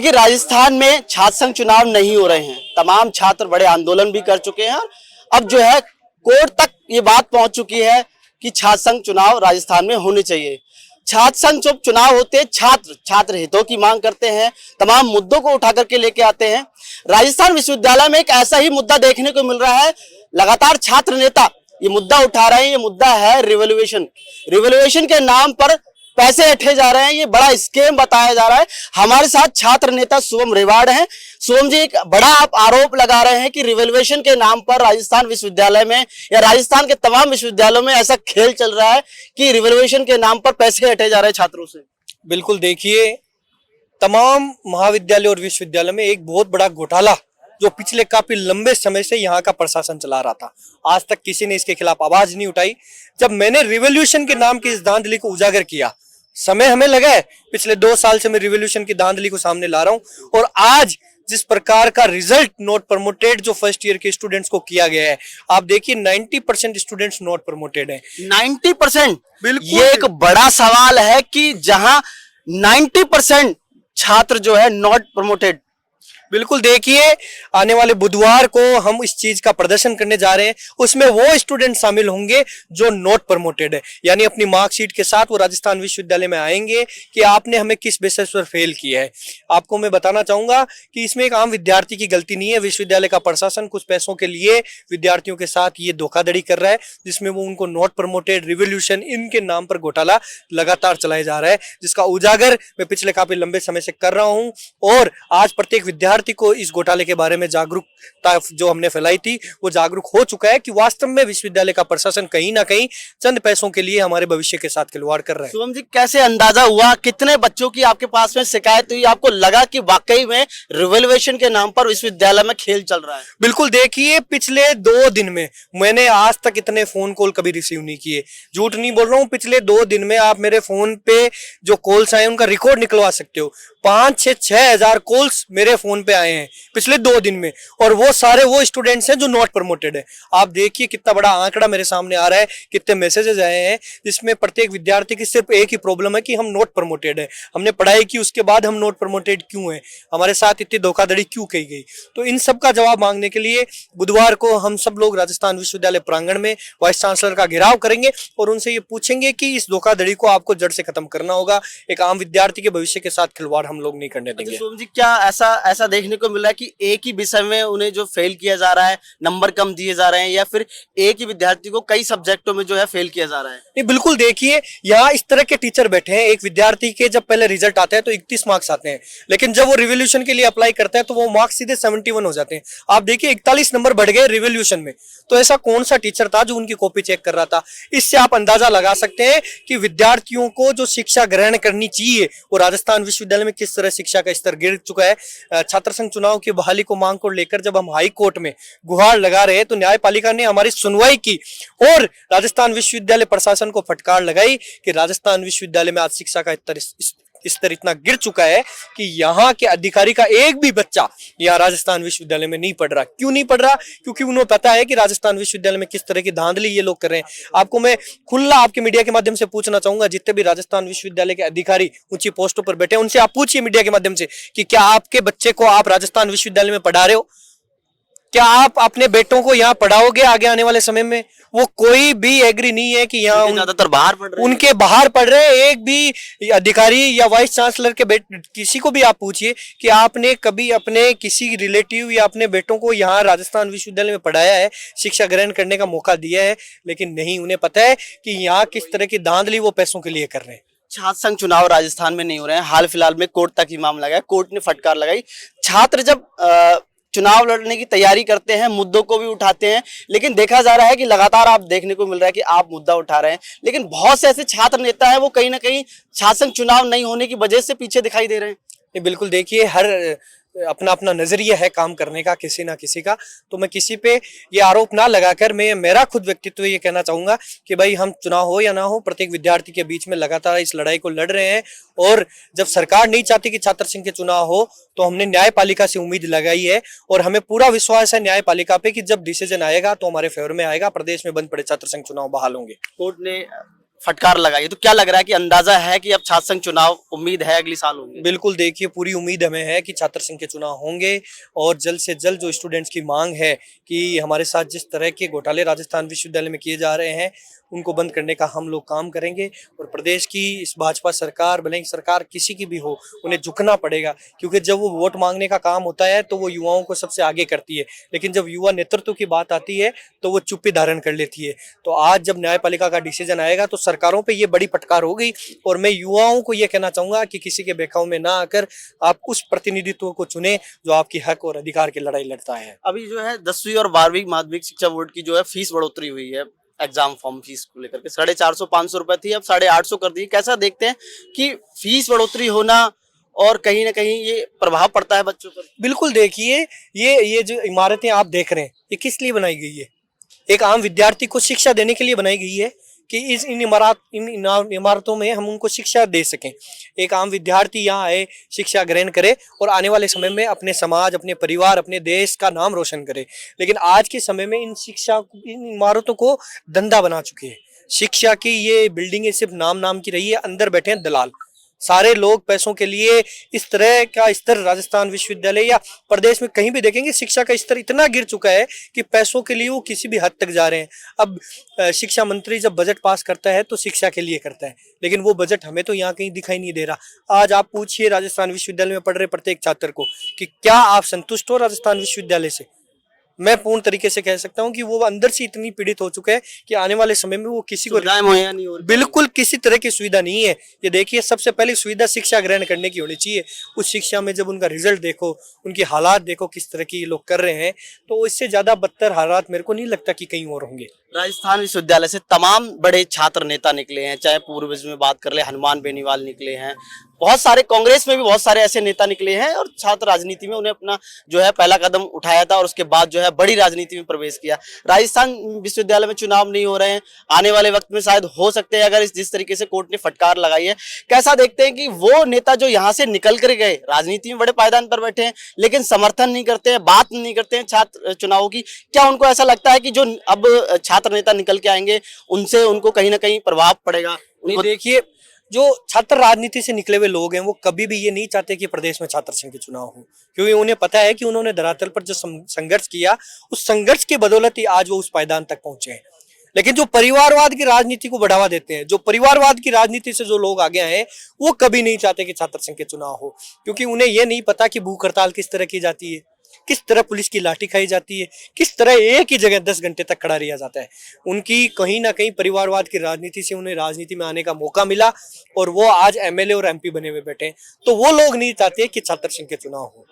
लेकिन राजस्थान में छात्र संघ चुनाव नहीं हो रहे हैं। तमाम छात्र बड़े आंदोलन भी कर चुके हैं। अब जो है कोर्ट तक ये बात पहुंच चुकी है कि छात्र संघ चुनाव राजस्थान में होने चाहिए। छात्र संघ जब चुनाव होते हैं, छात्र हितों की मांग करते हैं, तमाम मुद्दों को उठा करके लेके आते हैं। राजस्थान विश्वविद्यालय में एक ऐसा ही मुद्दा देखने को मिल रहा है। लगातार छात्र नेता ये मुद्दा उठा रहे हैं। ये मुद्दा है रिवोल्यूशन के नाम पर पैसे ऐंठे जा रहे हैं। ये बड़ा स्कैम बताया जा रहा है। हमारे साथ छात्र नेता शुभम रेवाड़ हैं। शुभम जी, एक बड़ा आप आरोप लगा रहे हैं कि रिवोल्यूशन के नाम पर राजस्थान विश्वविद्यालय में या राजस्थान के तमाम विश्वविद्यालयों में ऐसा खेल चल रहा है कि रिवोल्यूशन के नाम पर पैसे ऐंठे जा रहे हैं छात्रों से। बिल्कुल, देखिए, तमाम महाविद्यालय और विश्वविद्यालय में एक बहुत बड़ा घोटाला जो पिछले काफी लंबे समय से यहाँ का प्रशासन चला रहा था, आज तक किसी ने इसके खिलाफ आवाज नहीं उठाई। जब मैंने रिवोल्यूशन के नाम की इस धांधली को उजागर किया, समय हमें लगा है, पिछले 2 साल से मैं रिवोल्यूशन की धांधली को सामने ला रहा हूं। और आज जिस प्रकार का रिजल्ट नॉट प्रमोटेड जो फर्स्ट ईयर के स्टूडेंट्स को किया गया है, आप देखिए 90% स्टूडेंट्स नॉट प्रमोटेड हैं। 90%? बिल्कुल, ये एक बड़ा सवाल है कि जहां 90% छात्र जो है नॉट प्रमोटेड। बिल्कुल, देखिए, आने वाले बुधवार को हम इस चीज का प्रदर्शन करने जा रहे हैं। उसमें वो स्टूडेंट शामिल होंगे जो नॉट प्रमोटेड है, यानी अपनी मार्कशीट के साथ वो राजस्थान विश्वविद्यालय में आएंगे कि आपने हमें किस बेसिस पर फेल किया है। आपको मैं बताना चाहूंगा कि इसमें एक आम विद्यार्थी की गलती नहीं है। विश्वविद्यालय का प्रशासन कुछ पैसों के लिए विद्यार्थियों के साथ ये धोखाधड़ी कर रहा है, जिसमें वो उनको नॉट प्रमोटेड, रिवोल्यूशन, इनके नाम पर घोटाला लगातार चलाया जा रहा है, जिसका उजागर मैं पिछले काफी लंबे समय से कर रहा हूं। और आज प्रत्येक विद्यार्थी को इस घोटाले के बारे में जागरूकता जो हमने फैलाई थी वो जागरूक हो चुका है कि वास्तव में विश्वविद्यालय का प्रशासन कहीं ना कहीं चंद पैसों के लिए हमारे भविष्य के साथ खिलवाड़ कर रहा है। शुभम जी, कैसे अंदाजा हुआ, कितने बच्चों की आपके पास में शिकायत हुई, आपको लगा कि वाकई में रिवोल्यूशन के नाम पर विश्वविद्यालय में खेल चल रहा है? बिल्कुल, देखिए, पिछले 2 दिन में मैंने आज तक इतने फोन कॉल कभी रिसीव नहीं किए। झूठ नहीं बोल रहा हूँ, पिछले 2 दिन में आप मेरे फोन पे जो कॉल्स आए उनका रिकॉर्ड निकलवा सकते हो। 5-6 हजार कॉल्स मेरे फोन पे आए हैं पिछले 2 दिन में, और वो सारे वो स्टूडेंट्स हैं जो नॉट प्रमोटेड है। आप देखिए कितना बड़ा आंकड़ा मेरे सामने आ रहा है, कितने मैसेजेस आए हैं, जिसमें प्रत्येक विद्यार्थी की सिर्फ एक ही प्रॉब्लम है कि हम नॉट प्रमोटेड है। हमने पढ़ाई की, उसके बाद हम नॉट प्रमोटेड क्यों है, हमारे साथ इतनी धोखाधड़ी क्यों की गई। तो इन सब का जवाब मांगने के लिए बुधवार को हम सब लोग राजस्थान विश्वविद्यालय प्रांगण में वाइस चांसलर का घेराव करेंगे और उनसे ये पूछेंगे कि इस धोखाधड़ी को आपको जड़ से खत्म करना होगा। एक आम विद्यार्थी के भविष्य के साथ खिलवाड़ हम लोग नहीं करने देंगे। शुभम जी, क्या ऐसा देखने को मिला है कि एक ही विषय में उन्हें जो फेल किया जा रहा है, नंबर कम दिए जा रहे हैं, या फिर एक ही विद्यार्थी को कई सब्जेक्टों में जो है फेल किया जा रहा है? नहीं, बिल्कुल, देखिए, यहाँ इस तरह के टीचर बैठे हैं। एक विद्यार्थी के जब पहले रिजल्ट आते हैं तो 31 मार्क्स आते हैं, लेकिन जब वो रिवोल्यूशन के लिए अप्लाई करता है तो वो मार्क्स सीधे 71 हो जाते हैं। आप देखिए 41 नंबर बढ़ गए रिवोल्यूशन में। तो ऐसा कौन सा टीचर था जो उनकी कॉपी चेक कर रहा था? इससे आप अंदाजा लगा सकते हैं कि विद्यार्थियों को जो शिक्षा ग्रहण करनी चाहिए वो राजस्थान विश्वविद्यालय में किस तरह शिक्षा का स्तर गिर चुका है। छात्र संघ चुनाव की बहाली को मांग को लेकर जब हम हाई कोर्ट में गुहार लगा रहे तो न्यायपालिका ने हमारी सुनवाई की और राजस्थान विश्वविद्यालय प्रशासन को फटकार लगाई कि राजस्थान विश्वविद्यालय में आज शिक्षा का स्तर इतना गिर चुका है कि यहाँ के अधिकारी का एक भी बच्चा यहाँ राजस्थान विश्वविद्यालय में नहीं पढ़ रहा। क्यों नहीं पढ़ रहा? क्योंकि उन्हें पता है कि राजस्थान विश्वविद्यालय में किस तरह की धांधली ये लोग कर रहे हैं। आपको मैं खुला आपके मीडिया के माध्यम से पूछना चाहूंगा, जितने भी राजस्थान विश्वविद्यालय के अधिकारी ऊंची पोस्टों पर बैठे हैं उनसे आप पूछिए मीडिया के माध्यम से कि क्या आपके बच्चे को आप राजस्थान विश्वविद्यालय में पढ़ा रहे हो? क्या आप अपने बेटों को यहाँ पढ़ाओगे आगे आने वाले समय में? वो कोई भी एग्री नहीं है कि यहाँ ज्यादातर बाहर पढ़ रहे हैं। उनके बाहर पढ़ रहे हैं। एक भी अधिकारी या वाइस चांसलर के किसी को भी आप पूछिए कि आपने कभी अपने किसी रिलेटिव या अपने बेटों को यहाँ राजस्थान विश्वविद्यालय में पढ़ाया है, शिक्षा ग्रहण करने का मौका दिया है? लेकिन नहीं, उन्हें पता है कि यहाँ किस तरह की धांधली वो पैसों के लिए कर रहे हैं। छात्र संघ चुनाव राजस्थान में नहीं हो रहे हैं। हाल फिलहाल में कोर्ट तक ही मामला गया, कोर्ट ने फटकार लगाई। छात्र जब चुनाव लड़ने की तैयारी करते हैं, मुद्दों को भी उठाते हैं, लेकिन देखा जा रहा है कि लगातार आप देखने को मिल रहा है कि आप मुद्दा उठा रहे हैं, लेकिन बहुत से ऐसे छात्र नेता हैं वो कहीं ना कहीं छात्र संघ चुनाव नहीं होने की वजह से पीछे दिखाई दे रहे हैं। बिल्कुल, देखिए, हर अपना अपना नजरिया है काम करने का किसी ना किसी का। तो मैं किसी पे ये आरोप ना लगाकर मैं मेरा खुद व्यक्तित्व ये कहना चाहूंगा कि भाई हम चुनाव हो या ना हो, प्रत्येक विद्यार्थी के बीच में लगातार इस लड़ाई को लड़ रहे हैं। और जब सरकार नहीं चाहती कि छात्र संघ के चुनाव हो तो हमने न्यायपालिका से उम्मीद लगाई है और हमें पूरा विश्वास है न्यायपालिका पे कि जब डिसीजन आएगा तो हमारे फेवर में आएगा। प्रदेश में बंद पड़े छात्र संघ चुनाव बहाल होंगे। कोर्ट ने फटकार लगाई है। तो क्या लग रहा है कि अंदाजा है कि अब छात्र संघ चुनाव उम्मीद है अगले साल होंगे? बिल्कुल, देखिए पूरी उम्मीद हमें है कि छात्र संघ के चुनाव होंगे और जल्द से जल्द जो स्टूडेंट्स की मांग है कि हमारे साथ जिस तरह के घोटाले राजस्थान विश्वविद्यालय में किए जा रहे हैं उनको बंद करने का हम लोग काम करेंगे। और प्रदेश की इस भाजपा सरकार, भले ही सरकार किसी की भी हो, उन्हें झुकना पड़ेगा, क्योंकि जब वो वोट मांगने का काम होता है तो वो युवाओं को सबसे आगे करती है, लेकिन जब युवा नेतृत्व की बात आती है तो वो चुप्पी धारण कर लेती है। तो आज जब न्यायपालिका का डिसीजन आएगा तो सरकारों पे ये बड़ी फटकार होगी और मैं युवाओं को ये कहना चाहूंगा कि किसी के बहकावे में ना आकर आप उस प्रतिनिधित्व को चुने जो आपकी हक और अधिकार की लड़ाई लड़ता है। अभी जो है 10वीं और 12वीं माध्यमिक शिक्षा बोर्ड की जो है फीस बढ़ोतरी हुई है, एग्जाम फॉर्म फीस को लेकर के 450-500 रुपए थी, अब 850 कर दी। कैसा देखते हैं कि फीस बढ़ोतरी होना और कहीं ना कहीं ये प्रभाव पड़ता है बच्चों पर? बिल्कुल, देखिए ये जो इमारतें आप देख रहे हैं ये किस लिए बनाई गई है? एक आम विद्यार्थी को शिक्षा देने के लिए बनाई गई है कि इन इमारतों में हम उनको शिक्षा दे सकें। एक आम विद्यार्थी यहाँ आए, शिक्षा ग्रहण करे और आने वाले समय में अपने समाज, अपने परिवार, अपने देश का नाम रोशन करे। लेकिन आज के समय में इन इमारतों को धंधा बना चुके हैं। शिक्षा की ये बिल्डिंगें सिर्फ नाम की रही है, अंदर बैठे हैं दलाल। सारे लोग पैसों के लिए इस तरह का स्तर राजस्थान विश्वविद्यालय या प्रदेश में कहीं भी देखेंगे, शिक्षा का स्तर इतना गिर चुका है कि पैसों के लिए वो किसी भी हद तक जा रहे हैं। अब शिक्षा मंत्री जब बजट पास करता है तो शिक्षा के लिए करता है, लेकिन वो बजट हमें तो यहाँ कहीं दिखाई नहीं दे रहा। आज आप पूछिए राजस्थान विश्वविद्यालय में पढ़ रहे प्रत्येक छात्र को कि क्या आप संतुष्ट हो राजस्थान विश्वविद्यालय से? मैं पूर्ण तरीके से कह सकता हूं कि वो अंदर से इतनी पीड़ित हो चुका है कि आने वाले समय में वो किसी को मुहैया नहीं हो रही, बिल्कुल किसी तरह की सुविधा नहीं है। ये देखिए, सबसे पहले सुविधा शिक्षा ग्रहण करने की होनी चाहिए। उस शिक्षा में जब उनका रिजल्ट देखो, उनकी हालात देखो किस तरह की ये लोग कर रहे हैं, तो इससे ज्यादा बदतर हालात मेरे को नहीं लगता कि कहीं और होंगे। राजस्थान विश्वविद्यालय से तमाम बड़े छात्र नेता निकले हैं, चाहे पूर्वज में बात कर ले हनुमान बेनीवाल निकले हैं, बहुत सारे कांग्रेस में भी बहुत सारे ऐसे नेता निकले हैं और छात्र राजनीति में उन्हें अपना जो है पहला कदम उठाया था और उसके बाद जो है बड़ी राजनीति में प्रवेश किया। राजस्थान विश्वविद्यालय में चुनाव नहीं हो रहे हैं, आने वाले वक्त में शायद हो सकते हैं अगर जिस तरीके से कोर्ट ने फटकार लगाई है। कैसा देखते हैं कि वो नेता जो यहाँ से निकल कर गए, राजनीति में बड़े पायदान पर बैठे हैं लेकिन समर्थन नहीं करते हैं, बात नहीं करते हैं छात्र चुनावों की, क्या उनको ऐसा लगता है कि जो अब छात्र नेता निकल के आएंगे उनसे उनको कहीं ना कहीं प्रभाव पड़ेगा? देखिए, जो छात्र राजनीति से निकले हुए लोग हैं वो कभी भी ये नहीं चाहते कि प्रदेश में छात्र संघ के चुनाव हो, क्योंकि उन्हें पता है कि उन्होंने धरातल पर जो संघर्ष किया उस संघर्ष की बदौलत ही आज वो उस पायदान तक पहुंचे हैं। लेकिन जो परिवारवाद की राजनीति को बढ़ावा देते हैं, जो परिवारवाद की राजनीति से जो लोग आगे आए, वो कभी नहीं चाहते कि छात्र संघ के चुनाव हो, क्योंकि उन्हें यह नहीं पता कि भूख हड़ताल किस तरह की जाती है, किस तरह पुलिस की लाठी खाई जाती है, किस तरह एक ही जगह 10 घंटे तक खड़ा रहा जाता है। उनकी कहीं ना कहीं परिवारवाद की राजनीति से उन्हें राजनीति में आने का मौका मिला और वो आज एमएलए और एमपी बने हुए बैठे हैं। तो वो लोग नहीं चाहते कि छात्र संघ के चुनाव हो।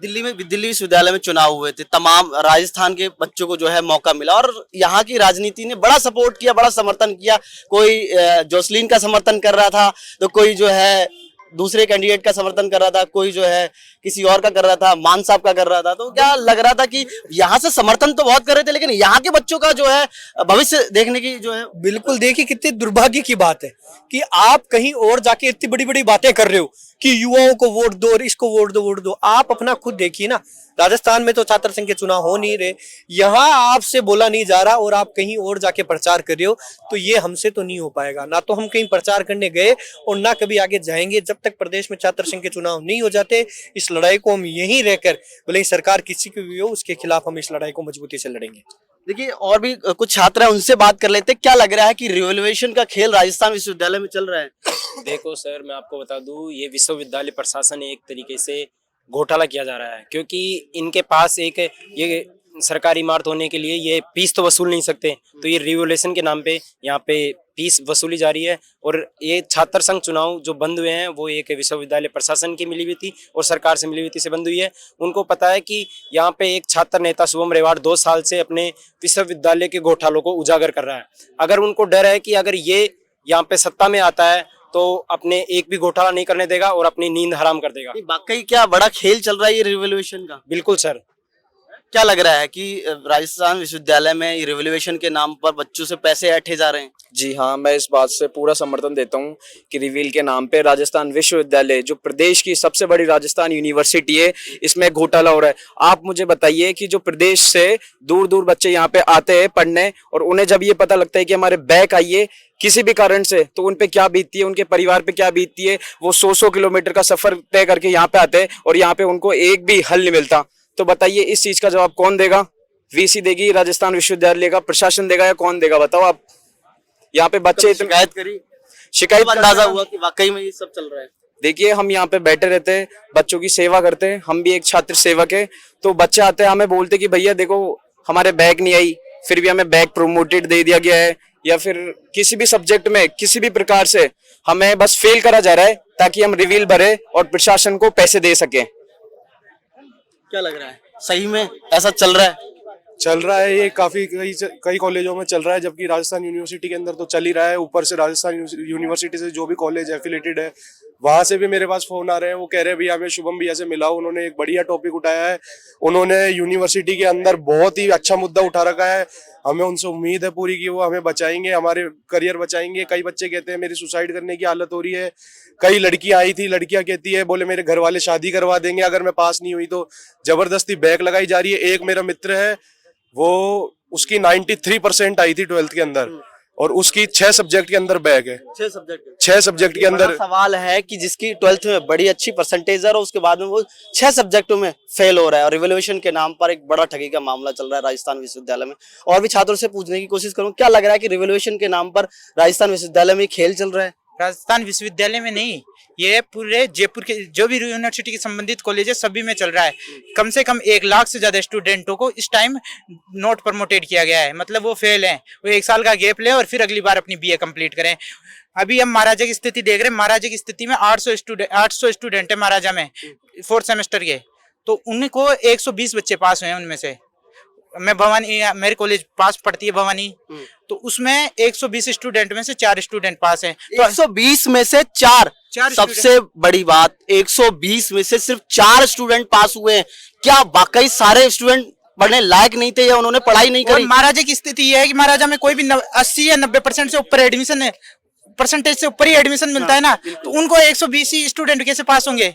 दिल्ली विश्वविद्यालय में चुनाव हुए थे, तमाम राजस्थान के बच्चों को जो है मौका मिला और यहाँ की राजनीति ने बड़ा सपोर्ट किया, बड़ा समर्थन किया। कोई जोसलीन का समर्थन कर रहा था तो कोई जो है दूसरे कैंडिडेट का समर्थन कर रहा था, कोई जो है किसी और का कर रहा था, मान साहब का कर रहा था। तो क्या लग रहा था कि यहाँ से समर्थन तो बहुत कर रहे थे लेकिन यहाँ के बच्चों का जो है भविष्य देखने की जो है। बिल्कुल, देखिए कितने दुर्भाग्य की बात है कि आप कहीं और जाके इतनी बड़ी बड़ी बातें कर रहे हो कि युवाओं को वोट दो और इसको वोट दो। आप अपना खुद देखिए ना, राजस्थान में तो छात्र संघ के चुनाव हो नहीं रहे, यहाँ आपसे बोला नहीं जा रहा और आप कहीं और जाके प्रचार कर रहे हो, तो ये हमसे तो नहीं हो पाएगा। ना तो हम कहीं प्रचार करने गए और ना कभी आगे जाएंगे जब तक प्रदेश में छात्र संघ के चुनाव नहीं हो जाते। इस लड़ाई को हम यहीं रहकर, भले ही सरकार किसी की भी हो, उसके खिलाफ हम इस लड़ाई को मजबूती से लड़ेंगे। देखिए, और भी कुछ छात्र हैं, उनसे बात कर लेते हैं। क्या लग रहा है कि रिवॉल्यूशन का खेल राजस्थान विश्वविद्यालय में चल रहा है? देखो सर, मैं आपको बता दूं, ये विश्वविद्यालय प्रशासन एक तरीके से घोटाला किया जा रहा है, क्योंकि इनके पास एक ये सरकारी इमारत होने के लिए ये फीस तो वसूल नहीं सकते, तो ये रिवॉल्यूशन के नाम पे यहाँ पे फीस वसूली जा रही है। और ये छात्र संघ चुनाव जो बंद हुए हैं वो एक विश्वविद्यालय प्रशासन की मिली हुई थी और सरकार से मिली हुई थी से बंद हुई है। उनको पता है कि यहाँ पे एक छात्र नेता शुभम रेवाड़ 2 साल से अपने विश्वविद्यालय के घोटालों को उजागर कर रहा है। अगर उनको डर है कि अगर ये यहाँ पे सत्ता में आता है तो अपने एक भी घोटाला नहीं करने देगा और अपनी नींद हराम कर देगा। वाकई क्या बड़ा खेल चल रहा है ये रिवॉल्यूशन का? बिल्कुल सर। क्या लग रहा है कि राजस्थान विश्वविद्यालय में रिवोल्यूशन के नाम पर बच्चों से पैसे ऐंठे जा रहे हैं? जी हाँ, मैं इस बात से पूरा समर्थन देता हूँ कि रिवील के नाम पे राजस्थान विश्वविद्यालय जो प्रदेश की सबसे बड़ी राजस्थान यूनिवर्सिटी है, इसमें घोटाला हो रहा है। आप मुझे बताइए कि जो प्रदेश से दूर दूर बच्चे यहाँ पे आते हैं पढ़ने, और उन्हें जब ये पता लगता है कि हमारे बैक आइए किसी भी कारण से, तो उन पे क्या बीतती है, उनके परिवार पे क्या बीतती है। वो 100 किलोमीटर का सफर तय करके यहाँ पे आते हैं और यहाँ पे उनको एक भी हल नहीं मिलता। तो बताइए इस चीज का जवाब कौन देगा? वीसी देगी, राजस्थान विश्वविद्यालय का प्रशासन देगा, या कौन देगा बताओ आप? यहाँ पे बच्चे शिकायत करी, शिकायत अंदाजा हुआ कि वाकई में ये सब चल रहा है? देखिए, हम यहाँ पे बैठे रहते हैं, बच्चों की सेवा करते हैं, हम भी एक छात्र सेवक है। तो बच्चे आते हैं, हमें बोलते कि भैया देखो हमारे बैग नहीं आई, फिर भी हमें बैग प्रोमोटेड दे दिया गया है, या फिर किसी भी सब्जेक्ट में किसी भी प्रकार से हमें बस फेल करा जा रहा है ताकि हम रिवील भरे और प्रशासन को पैसे दे सके। क्या लग रहा है, सही में ऐसा चल रहा है? चल रहा है, ये काफी कई कॉलेजों में चल रहा है, जबकि राजस्थान यूनिवर्सिटी के अंदर तो चल ही रहा है। ऊपर से राजस्थान यूनिवर्सिटी से जो भी कॉलेज एफिलेटेड है, वहां से भी मेरे पास फोन आ रहे हैं। वो कह रहे हैं भैया हमें शुभम भैया से मिलाओ, उन्होंने एक बढ़िया टॉपिक उठाया है। उन्होंने यूनिवर्सिटी के अंदर बहुत ही अच्छा मुद्दा उठा रखा है। हमें उनसे उम्मीद है पूरी कि वो हमें बचाएंगे, हमारे करियर बचाएंगे। कई बच्चे कहते हैं मेरी सुसाइड करने की हालत हो रही है। कई लड़कियां आई थी, लड़कियां कहती है बोले मेरे घर वाले शादी करवा देंगे अगर मैं पास नहीं हुई तो। जबरदस्ती बैक लगाई जा रही है। एक मेरा मित्र है, वो उसकी 93% आई थी 12th के अंदर, और उसकी 6 सब्जेक्ट के अंदर बैक है। 6 सब्जेक्ट के अंदर। सवाल है कि जिसकी 12th में बड़ी अच्छी परसेंटेज है और उसके बाद में वो 6 सब्जेक्टों में फेल हो रहा है, और रिवोल्यूशन के नाम पर एक बड़ा ठगी का मामला चल रहा है राजस्थान विश्वविद्यालय में। और भी छात्रों से पूछने की कोशिश करूं, क्या लग रहा है कि रिवोल्यूशन के नाम पर राजस्थान विश्वविद्यालय में खेल चल रहा है? राजस्थान विश्वविद्यालय में नहीं, ये पूरे जयपुर के जो भी यूनिवर्सिटी के संबंधित कॉलेज है सभी में चल रहा है। कम से कम 1 लाख से ज्यादा स्टूडेंटों को इस टाइम नोट प्रमोटेड किया गया है। मतलब वो फेल हैं, वो 1 साल का गैप लें और फिर अगली बार अपनी बीए कंप्लीट करें। अभी हम महाराजा की स्थिति देख रहे हैं। महाराजा की स्थिति में 800 स्टूडेंट है महाराजा में 4th सेमेस्टर के, तो उनको 120 बच्चे पास हुए हैं। उनमें से मैं भवानी, मेरे कॉलेज पास पढ़ती है भवानी, तो उसमें 120 स्टूडेंट में से 4 स्टूडेंट पास हैं। तो 120 में से 4 सबसे बड़ी बात, 120 में से सिर्फ 4 स्टूडेंट पास हुए हैं। क्या वाकई सारे स्टूडेंट पढ़ने लायक नहीं थे या उन्होंने पढ़ाई नहीं करी? महाराजा की स्थिति यह है कि महाराजा में कोई भी 80 या 90% से ऊपर एडमिशन है, परसेंटेज से ऊपर ही एडमिशन मिलता है ना, तो उनको 120 ही स्टूडेंट कैसे पास होंगे?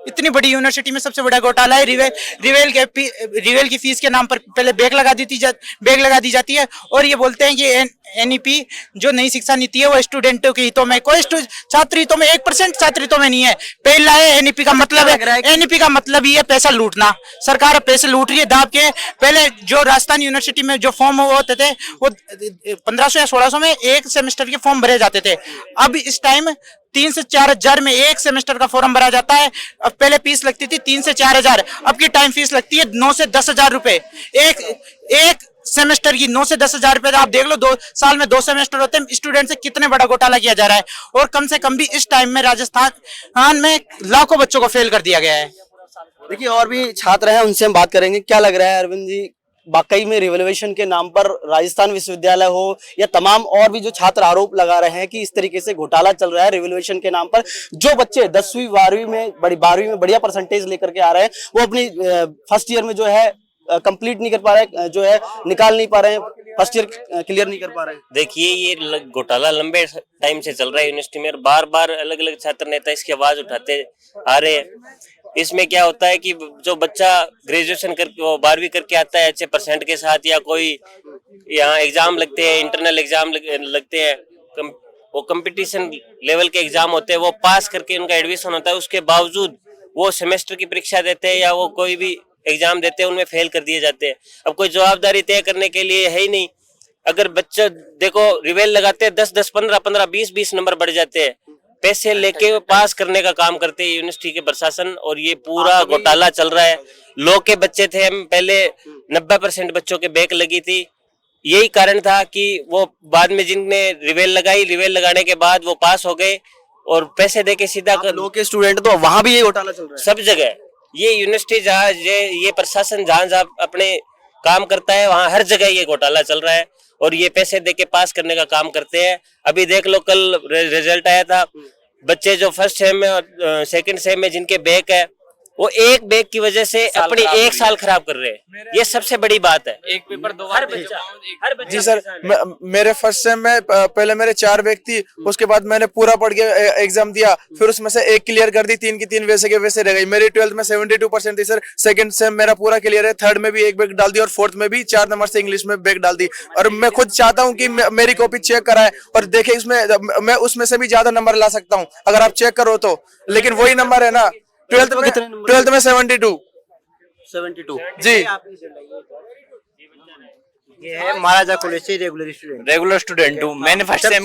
इतनी बड़ी यूनिवर्सिटी में सबसे बड़ा घोटाला है। रिवेल की फीस के नाम पर पहले बैग लगा दी जाती है, और ये बोलते हैं कि एनईपी जो नई शिक्षा नीति है वो स्टूडेंटों के हितों में, कोई छात्र हितों में 1% छात्र हितों में नहीं है। पहला है एनईपी का मतलब है, एनईपी का मतलब ही है पैसा लूटना। सरकार पैसे लूट रही है दाब के। पहले जो राजस्थान यूनिवर्सिटी में जो फॉर्म होते थे वो 1500 या 1600 में एक सेमेस्टर के फॉर्म भरे जाते थे। अब इस टाइम 3 से 4 हजार में एक सेमेस्टर का फॉर्म भरा जाता है। अब पहले फीस लगती थी 3 से 4 हजार, अब की टाइम फीस लगती है 9 से 10 हजार रुपए एक सेमेस्टर की। 9 से 10 हजार रुपए आप देख लो, 2 साल में 2 सेमेस्टर होते हैं। स्टूडेंट से कितने बड़ा घोटाला किया जा रहा है, और कम से कम भी इस टाइम में राजस्थान में लाखों बच्चों को फेल कर दिया गया है। देखिए, और भी छात्र हैं, उनसे हम बात करेंगे। क्या लग रहा है अरविंद जी, वाकई में रिवोल्यूशन के नाम पर राजस्थान विश्वविद्यालय हो या तमाम और भी जो छात्र आरोप लगा रहे हैं कि इस तरीके से घोटाला चल रहा है रिवोल्यूशन के नाम पर, जो बच्चे 10वीं 12वीं में 12वीं में बढ़िया परसेंटेज लेकर के आ रहे हैं, वो अपनी फर्स्ट ईयर में जो है कंप्लीट नहीं कर पा रहे, जो है निकाल नहीं पा रहे हैं, फर्स्ट ईयर क्लियर नहीं कर पा रहे हैं? देखिए, ये घोटाला लंबे टाइम से चल रहा है यूनिवर्सिटी में, और बार बार अलग अलग छात्र नेता इसकी आवाज उठाते आ रहे हैं। इसमें क्या होता है कि जो बच्चा ग्रेजुएशन करके 12वीं करके आता है अच्छे परसेंट के साथ, या कोई यहाँ एग्जाम लगते हैं, इंटरनल एग्जाम लगते हैं, वो कंपटीशन लेवल के एग्जाम होते हैं, वो पास करके उनका एडमिशन होता है, उसके बावजूद वो सेमेस्टर की परीक्षा देते हैं या वो कोई भी एग्जाम देते हैं, उनमें फेल कर दिए जाते हैं। अब कोई जवाबदारी तय करने के लिए है ही नहीं। अगर बच्चा देखो रिवेल लगाते हैं, 10-10, 15-15, 20-20 नंबर बढ़ जाते हैं, पैसे लेके पास करने का काम करते हैं यूनिवर्सिटी के प्रशासन, और ये पूरा घोटाला चल रहा है। लॉ के बच्चे थे, हम पहले 90% बच्चों के बैक लगी थी। यही कारण था कि वो बाद में जिनने रिवेल लगाने के बाद वो पास हो गए, और पैसे देके सीधा लॉ के स्टूडेंट तो वहां भी ये घोटाला चल रहा है सब जगह। ये यूनिवर्सिटी जहाँ ये प्रशासन जहाँ अपने काम करता है, वहाँ हर जगह ये घोटाला चल रहा है, और ये पैसे देके पास करने का काम करते हैं। अभी देख लो, कल रिजल्ट आया था, बच्चे जो फर्स्ट सेम में और सेकंड सेम में जिनके बैक है, वो एक बैग की वजह से अपने एक साल खराब कर रहे हैं। ये सबसे बड़ी बात है। एक पेपर दो हर बार बच्चा जी सर, मेरे फर्स्ट सेम में पहले मेरे 4 बैग थी, उसके बाद मैंने पूरा पढ़ के एग्जाम दिया, फिर उसमें से एक क्लियर कर दी, 3 की 3 वैसे के वैसे रह गई। मेरी 12th में 72% थी सर। सेकंड सेम मेरा पूरा क्लियर है, थर्ड में भी एक बैग डाल दी और फोर्थ में भी 4 नंबर से इंग्लिश में बैग डाल दी। और मैं खुद चाहता हूँ कि मेरी कॉपी चेक कराए और देखे, इसमें मैं उसमें से भी ज्यादा नंबर ला सकता हूँ अगर आप चेक करो तो, लेकिन वही नंबर है ना। 12th में 72 जी। ये है महाराजा कॉलेज से रेगुलर स्टूडेंट हूँ। मैंने फर्स्ट टाइम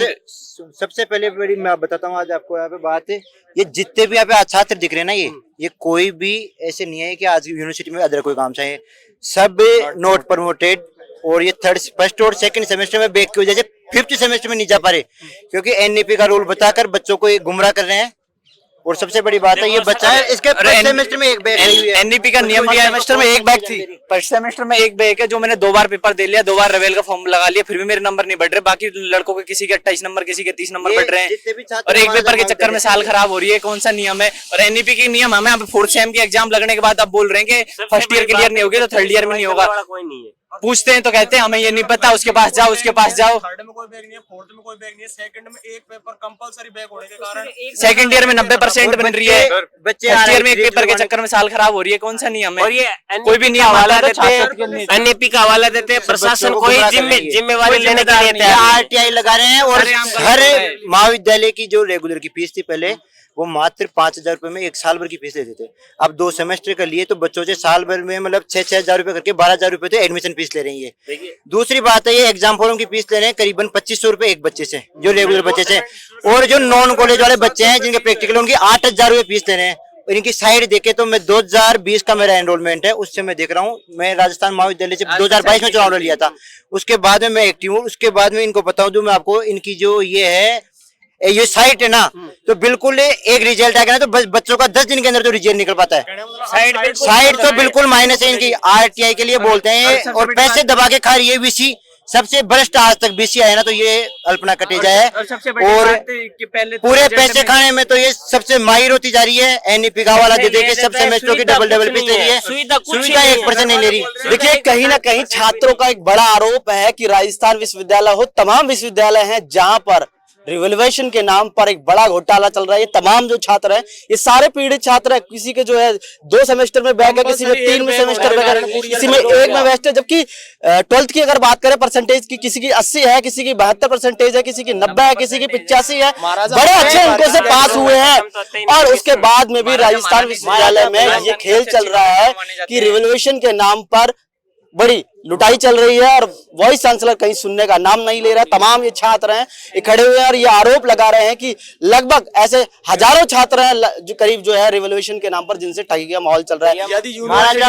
सबसे पहले बड़ी मैं बताता हूँ आज आपको यहाँ पे बात है, ये जितने भी यहाँ पे छात्र दिख रहे हैं ना, ये कोई भी ऐसे नहीं है कि आज की यूनिवर्सिटी में अदर कोई काम चाहिए, सब नॉट प्रमोटेड। और ये फर्स्ट और सेकंड सेमेस्टर में बैक की वजह से 5th सेमेस्टर में नहीं जा पा रहे, क्योंकि एनईपी का रूल बताकर बच्चों को गुमराह कर रहे हैं। और सबसे बड़ी बात है, ये बच्चा है इसके फर्स्ट सेमेस्टर में एक बैग है। एनईपी का नियम दिया है, सेमेस्टर में एक बैग थी, फर्स्ट सेमेस्टर में एक बैग है, जो मैंने 2 बार पेपर दे लिया, 2 बार रेवेल का फॉर्म लगा लिया, फिर भी मेरे नंबर नहीं बढ़ रहे। बाकी लड़कों के किसी के 28 नंबर, किसी के 30 नंबर बढ़ रहे हैं, और एक पेपर के चक्कर में साल खराब हो रही है। कौन सा नियम है? और एनईपी के नियम हमें 4th सेम की एग्जाम लगने के बाद आप बोल रहे हैं कि फर्स्ट ईयर क्लियर नहीं होगी तो 3rd ईयर में नहीं होगा। कोई नहीं है। पूछते हैं तो कहते हैं हमें ये नहीं पता, उसके पास जाओ, उसके पास जाओ। थर्ड में कोई बैग नहीं है, फोर्थ में कोई बैग नहीं है, सेकंड में एक पेपर कंपलसरी बैग होने के कारण सेकंड ईयर में 90% बन रही है, बच्चे फर्स्ट ईयर में एक पेपर के चक्कर में साल खराब हो रही है। कौन सा नियम है? और ये कोई भी नियम हवाला देते हैं, एनईपी का हवाला देते हैं, प्रशासन कोई जिम्मेवारी लेने के लिए तैयार नहीं। आरटीआई लगा रहे हैं। और हर महाविद्यालय की जो रेगुलर की फीस थी पहले, वो मात्र 5,000 रुपए में 1 साल भर की फीस लेते थे। अब 2 सेमेस्टर का लिए तो बच्चों से साल भर में मतलब 6-6 हजार रुपए करके 12,000 रुपए तो एडमिशन फीस ले रही है। दूसरी बात है, ये एग्जाम फॉर्म की फीस ले रहे हैं करीबन 2,500 रुपए एक बच्चे से, जो रेगुलर बच्चे से। और जो नॉन कॉलेज वाले बच्चे हैं जिनके प्रैक्टिकल, उनकी 8,000 रुपए फीस ले रहे हैं। और इनकी साइड देखे तो मैं 2020 का मेरा एनरोलमेंट है, उससे मैं देख रहा हूँ, मैं राजस्थान महाविद्यालय से 2022 में चुनाव लिया था, उसके बाद में मैं एक्टिव हूँ। उसके बाद में इनको बताऊं दूं मैं आपको, इनकी जो ये साइट है ना, तो बिल्कुल एक रिजल्ट आएगा ना तो बच्चों का 10 दिन के अंदर तो रिजल्ट निकल पाता है। साइट तो बिल्कुल माइनस है इनकी, आरटीआई के लिए बोलते हैं और पैसे दबा के खा रही है। बीसी सबसे भ्रष्ट आज तक बीसी आया ना, तो ये अल्पना कटेजा है। और पूरे पैसे खाने में तो ये सबसे माहिर होती जा रही है। एनईपी का वाला दे के सब सेमेस्टरों की डबल फीस ले रही है, सुविधा 1% नहीं ले रही। देखिए, कहीं ना कहीं छात्रों का एक बड़ा आरोप है कि राजस्थान विश्वविद्यालय हो, तमाम विश्वविद्यालय हैं जहां पर रिवोल्यूशन के नाम पर एक बड़ा घोटाला चल रहा है। ये तमाम जो छात्र हैं, ये सारे पीड़ित छात्र हैं। किसी के जो है 2 सेमेस्टर में बैग है, किसी में 3 में सेमेस्टर बैग है, किसी में 1 में वेस्ट है। जबकि 12th की अगर बात करें परसेंटेज की, किसी की 80 है, किसी की 72% है, किसी की 90 है, किसी की 85 है। बड़े अच्छे अंकों से पास हुए हैं। और उसके बाद में भी राजस्थान विश्वविद्यालय में ये खेल चल रहा है कि रिवोल्यूशन के नाम पर बड़ी लुटाई चल रही है, और वाइस चांसलर कहीं सुनने का नाम नहीं ले रहा है। तमाम ये छात्र हैं, ये खड़े हुए हैं और ये आरोप लगा रहे हैं कि लगभग ऐसे हजारों छात्र हैं जो करीब जो है रिवोल्यूशन के नाम पर जिनसे ठगी का माहौल चल रहा है।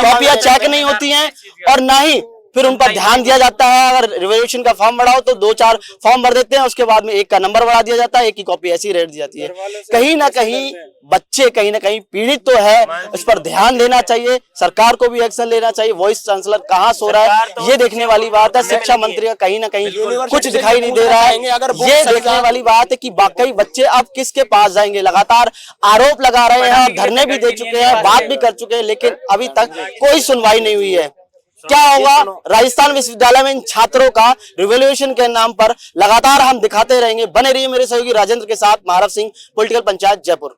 कॉपियां चेक नहीं होती हैं और ना ही फिर उन पर ध्यान दिया जाता है। अगर रिवोल्यूशन का फॉर्म बढ़ाओ तो 2-4 फॉर्म भर देते हैं, उसके बाद में 1 का नंबर बढ़ा दिया जाता है, 1 की कॉपी ऐसी रेट दी जाती है। कहीं ना कहीं बच्चे कहीं ना कहीं पीड़ित तो है, इस पर ध्यान देना चाहिए, सरकार को भी एक्शन लेना चाहिए। वाइस चांसलर कहाँ सो रहा है, ये देखने वाली बात है। शिक्षा मंत्री का कहीं ना कहीं कुछ दिखाई नहीं दे रहा है, ये देखने वाली बात है कि वाकई बच्चे अब किसके पास जाएंगे। लगातार आरोप लगा रहे हैं, धरने भी दे चुके हैं, बात भी कर चुके हैं, लेकिन अभी तक कोई सुनवाई नहीं हुई है। क्या होगा राजस्थान विश्वविद्यालय में इन छात्रों का रिवोल्यूशन के नाम पर लगातार हम दिखाते रहेंगे। बने रहिए मेरे सहयोगी राजेंद्र के साथ। महाराज सिंह, पॉलिटिकल पंचायत, जयपुर।